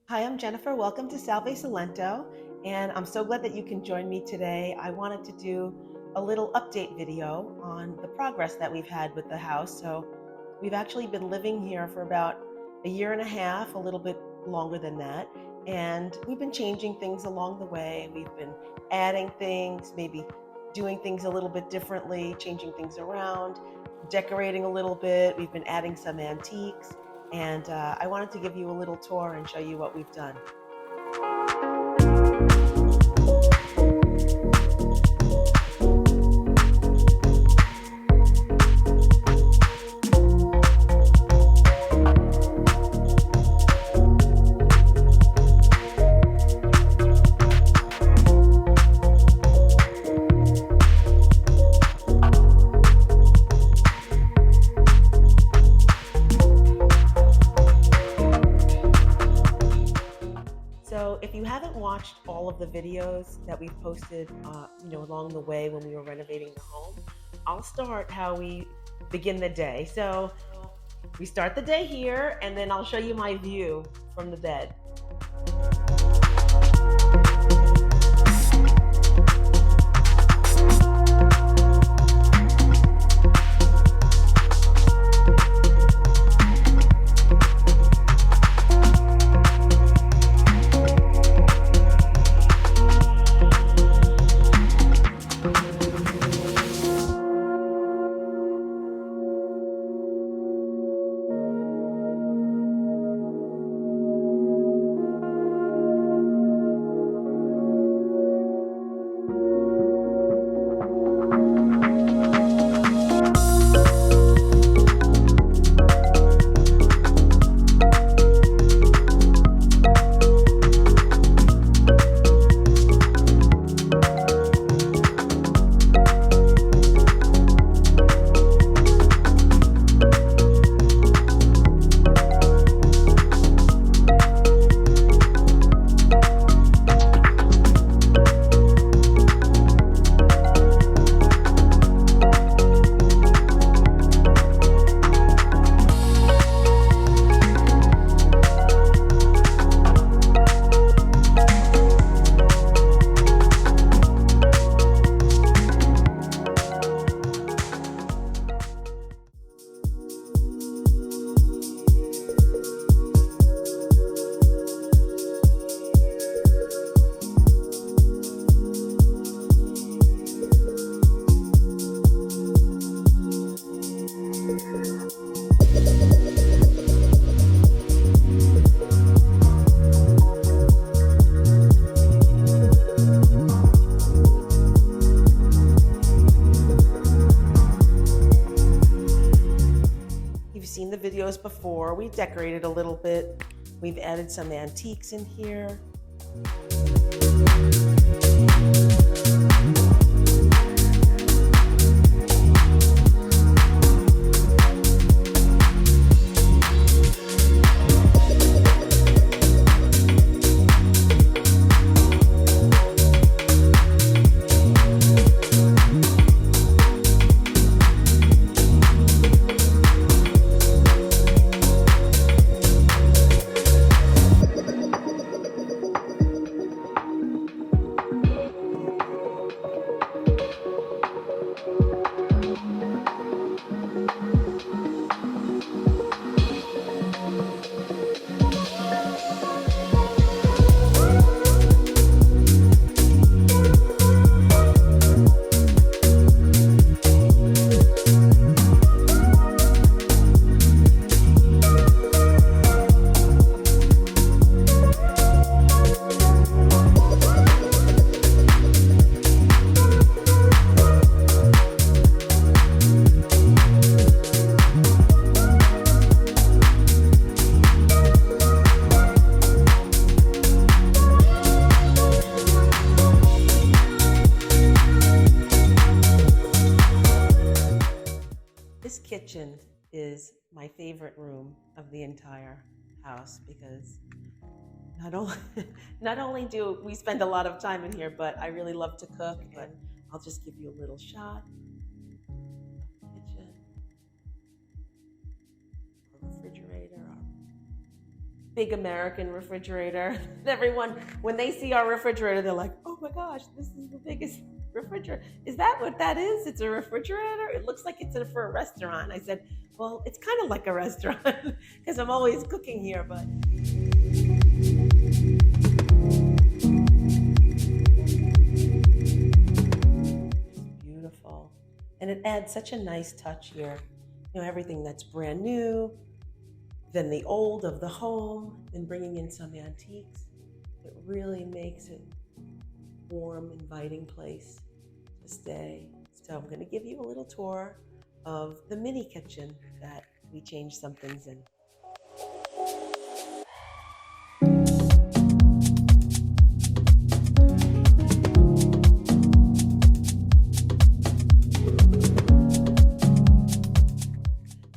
Hi, I'm Jennifer. Welcome to Salve Salento, and I'm so glad that you can join me today. I wanted to do a little update video on the progress that we've had with the house. So, we've actually been living here for about a year and a half, a little bit longer than that, and we've been changing things along the way. We've been adding things, maybe doing things a little bit differently, changing things around, decorating a little bit. We've been adding some antiques. And I wanted to give you a little tour and show you what we've done. So if you haven't watched all of the videos that we've posted, along the way when we were renovating the home, I'll start how we begin the day. So we start the day here, and then I'll show you my view from the bed. You've seen the videos before. We decorated a little bit. We've added some antiques in here. This kitchen is my favorite room of the entire house because not only not only do we spend a lot of time in here, but I really love to cook. But I'll just give you a little shot of the kitchen, our refrigerator, our big American refrigerator. And everyone, when they see our refrigerator, they're like, oh my gosh, this is the biggest refrigerator. Is that what that is? It's a refrigerator? It looks like it's for a restaurant. I said, well, it's kind of like a restaurant because I'm always cooking here, but. Beautiful. And it adds such a nice touch here. You know, everything that's brand new, then the old of the home, and bringing in some antiques. It really makes it a warm, inviting place to stay. So I'm going to give you a little tour of the mini kitchen that we changed some things in.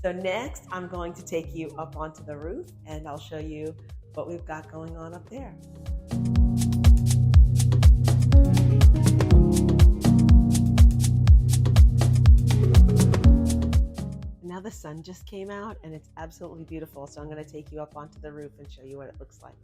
So next, I'm going to take you up onto the roof and I'll show you what we've got going on up there. Now the sun just came out and it's absolutely beautiful. So I'm going to take you up onto the roof and show you what it looks like.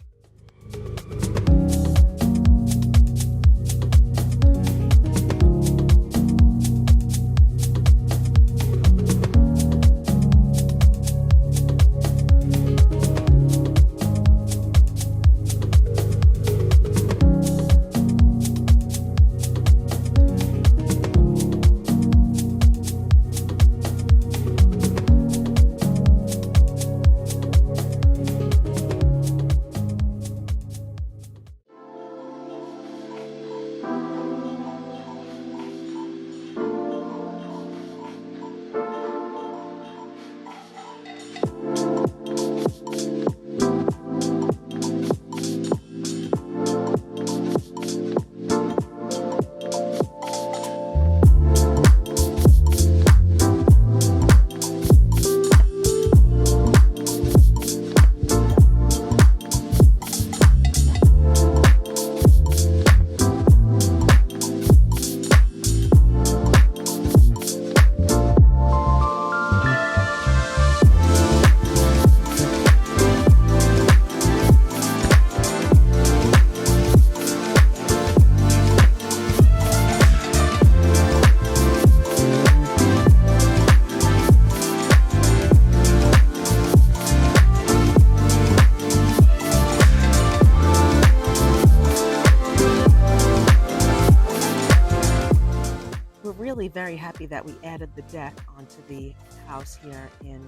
Really very happy that we added the deck onto the house here in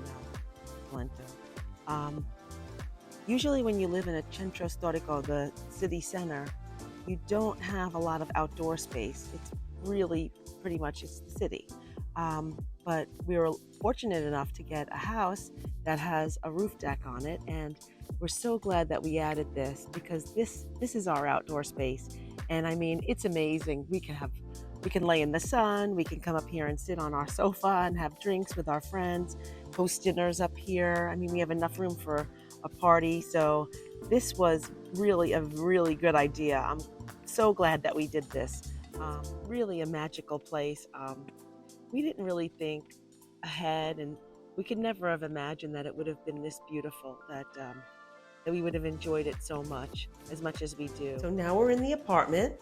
Salento. Usually when you live in a centro storico, the city center, you don't have a lot of outdoor space. It's really pretty much it's the city. But we were fortunate enough to get a house that has a roof deck on it, and we're so glad that we added this because this is our outdoor space. And I mean, it's amazing. We can lay in the sun, we can come up here and sit on our sofa and have drinks with our friends, host dinners up here. I mean, we have enough room for a party. So this was really a really good idea. I'm so glad that we did this. Really a magical place. We didn't really think ahead, and we could never have imagined that it would have been this beautiful, that we would have enjoyed it so much as we do. So now we're in the apartment.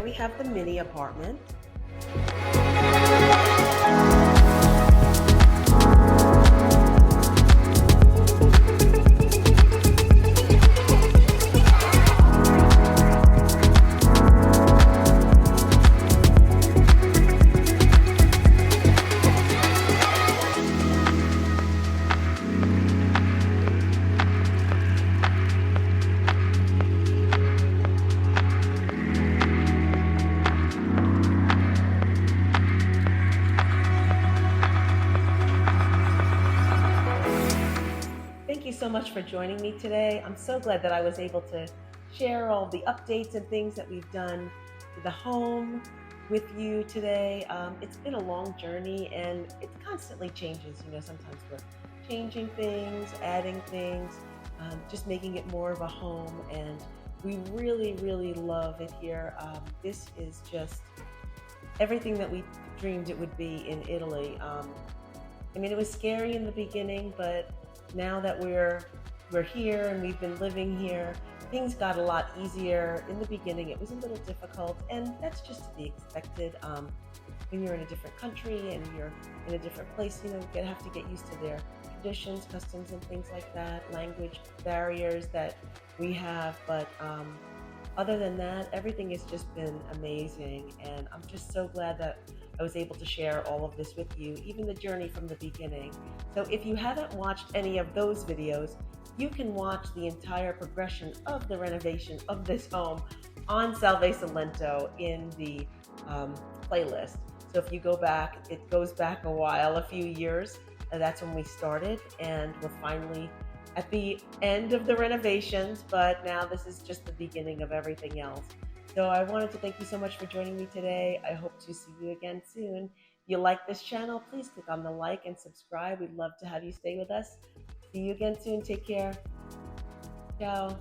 here we have the mini apartment. Thank you so much for joining me today. I'm so glad that I was able to share all the updates and things that we've done to the home with you today. It's been a long journey and it constantly changes. Sometimes we're changing things, adding things, just making it more of a home. And we really, really love it here. This is just everything that we dreamed it would be in Italy. It was scary in the beginning, but now that we're here and we've been living here, things got a lot easier. In the beginning, it was a little difficult, and that's just to be expected. When you're in a different country and you're in a different place, you have to get used to their traditions, customs, and things like that. Language barriers that we have, but other than that, everything has just been amazing, and I'm just so glad that I was able to share all of this with you, even the journey from the beginning. So if you haven't watched any of those videos, you can watch the entire progression of the renovation of this home on Salve Salento in the playlist. So if you go back, it goes back a while, a few years, and that's when we started, and we're finally at the end of the renovations, but now this is just the beginning of everything else. So I wanted to thank you so much for joining me today. I hope to see you again soon. If you like this channel, please click on the like and subscribe. We'd love to have you stay with us. See you again soon. Take care. Ciao.